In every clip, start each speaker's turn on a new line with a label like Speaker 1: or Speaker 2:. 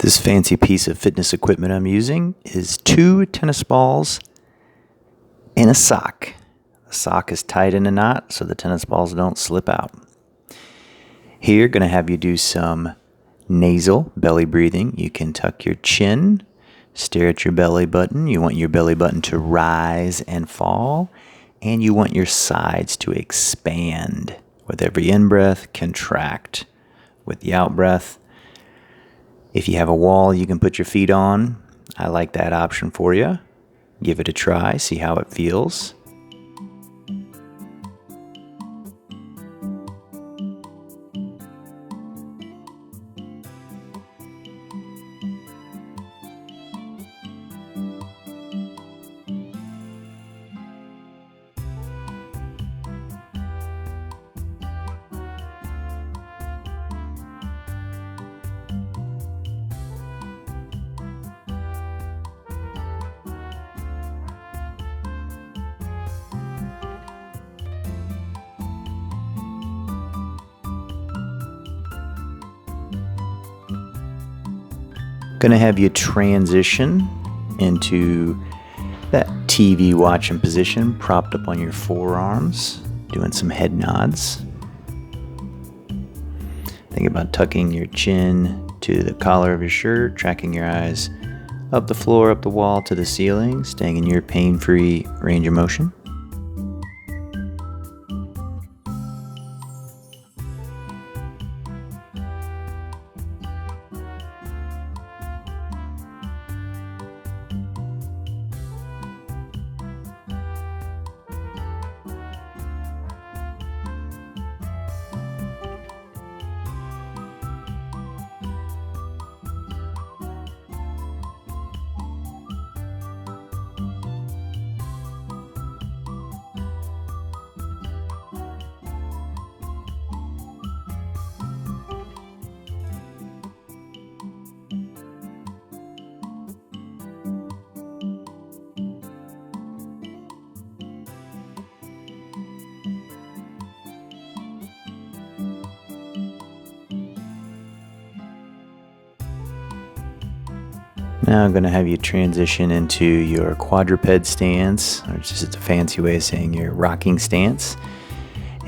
Speaker 1: This fancy piece of fitness equipment I'm using is 2 tennis balls and a sock. The sock is tied in a knot so the tennis balls don't slip out. Here, going to have you do some nasal belly breathing. You can tuck your chin, stare at your belly button. You want your belly button to rise and fall, and you want your sides to expand. With every in-breath, contract. With the out-breath, if you have a wall you can put your feet on, I like that option for you. Give it a try, see how it feels. Going to have you transition into that TV watching position, propped up on your forearms, doing some head nods. Think about tucking your chin to the collar of your shirt, tracking your eyes up the floor, up the wall, to the ceiling, staying in your pain-free range of motion. Now I'm going to have you transition into your quadruped stance, or just a fancy way of saying your rocking stance.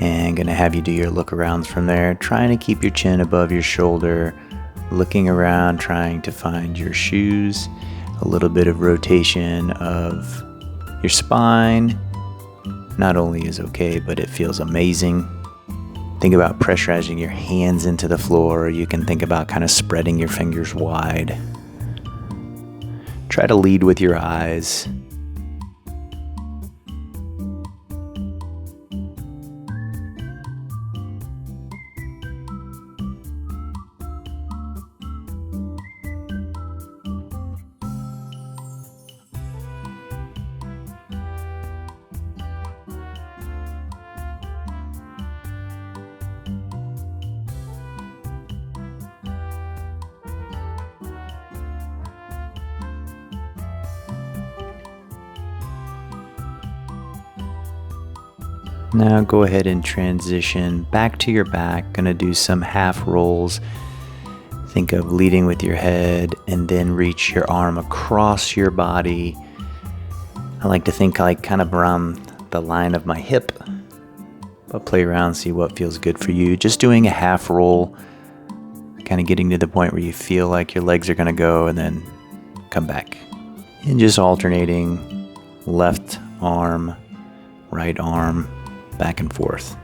Speaker 1: And going to have you do your look arounds from there, trying to keep your chin above your shoulder, looking around, trying to find your shoes, a little bit of rotation of your spine. Not only is okay, but it feels amazing. Think about pressurizing your hands into the floor. You can think about kind of spreading your fingers wide. Try to lead with your eyes. Now go ahead and transition back to your back. Gonna do some half rolls. Think of leading with your head and then reach your arm across your body. I like to think like kind of around the line of my hip, but play around, see what feels good for you. Just doing a half roll, kind of getting to the point where you feel like your legs are gonna go and then come back. And just alternating left arm, right arm, back and forth.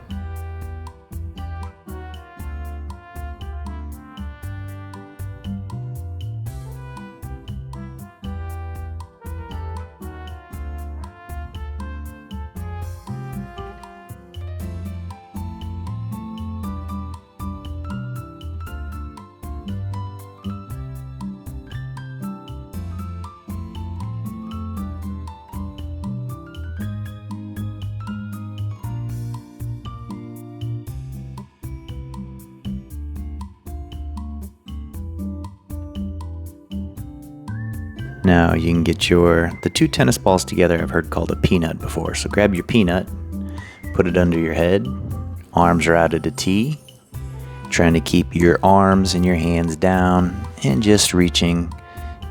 Speaker 1: Now you can get the 2 tennis balls together. I've heard called a peanut before. So grab your peanut, put it under your head, arms are out at a T. trying to keep your arms and your hands down and just reaching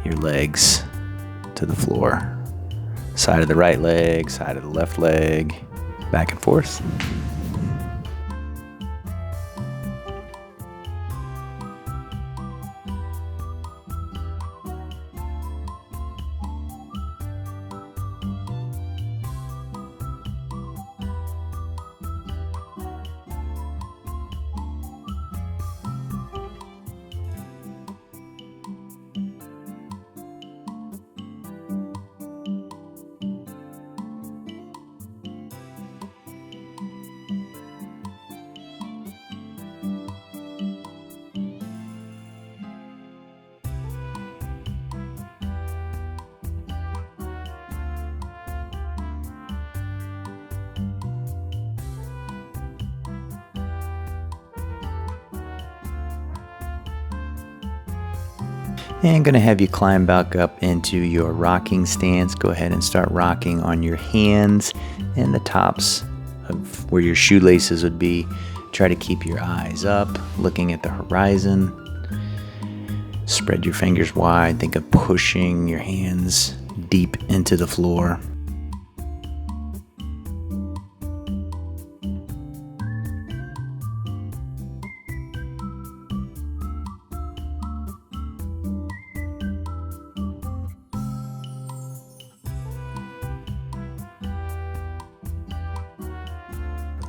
Speaker 1: your legs to the floor. Side of the right leg, side of the left leg, back and forth. And going to have you climb back up into your rocking stance. Go ahead and start rocking on your hands and the tops of where your shoelaces would be. Try to keep your eyes up, looking at the horizon. Spread your fingers wide. Think of pushing your hands deep into the floor.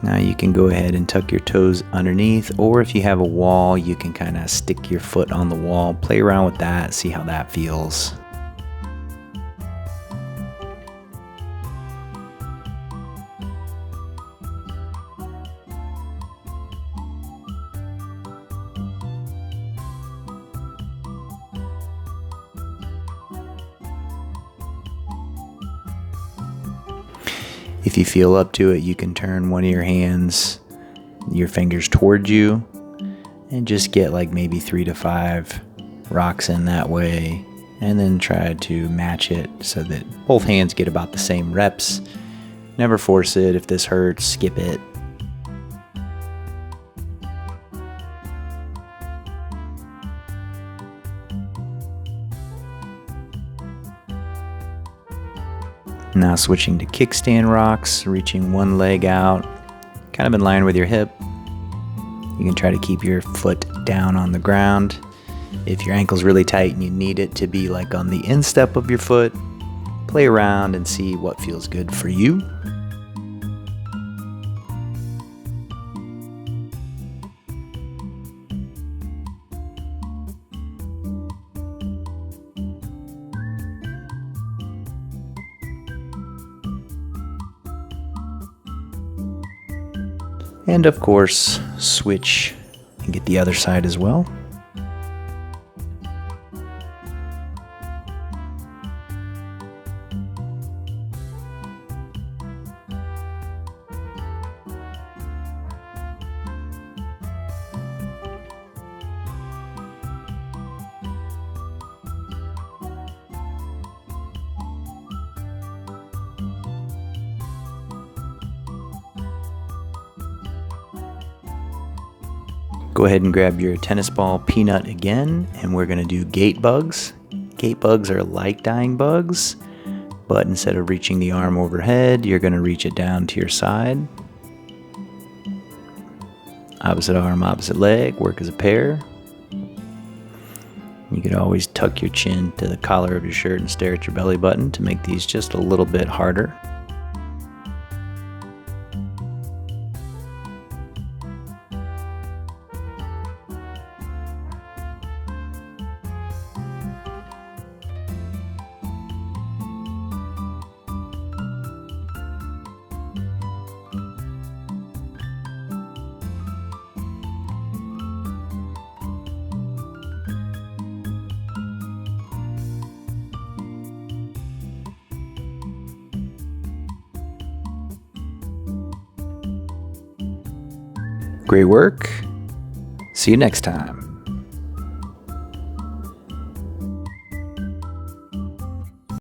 Speaker 1: Now you can go ahead and tuck your toes underneath, or if you have a wall, you can kind of stick your foot on the wall, play around with that, see how that feels. If you feel up to it, you can turn one of your hands, your fingers towards you, and just get like maybe 3 to 5 rocks in that way, and then try to match it so that both hands get about the same reps. Never force it. If this hurts, skip it. Now switching to kickstand rocks, reaching one leg out, kind of in line with your hip. You can try to keep your foot down on the ground. If your ankle's really tight and you need it to be like on the instep of your foot, play around and see what feels good for you. And of course, switch and get the other side as well. Go ahead and grab your tennis ball peanut again, and we're going to do gait bugs. Gait bugs are like dying bugs, but instead of reaching the arm overhead, you're going to reach it down to your side. Opposite arm, opposite leg, work as a pair. You could always tuck your chin to the collar of your shirt and stare at your belly button to make these just a little bit harder. Great work. See you next time.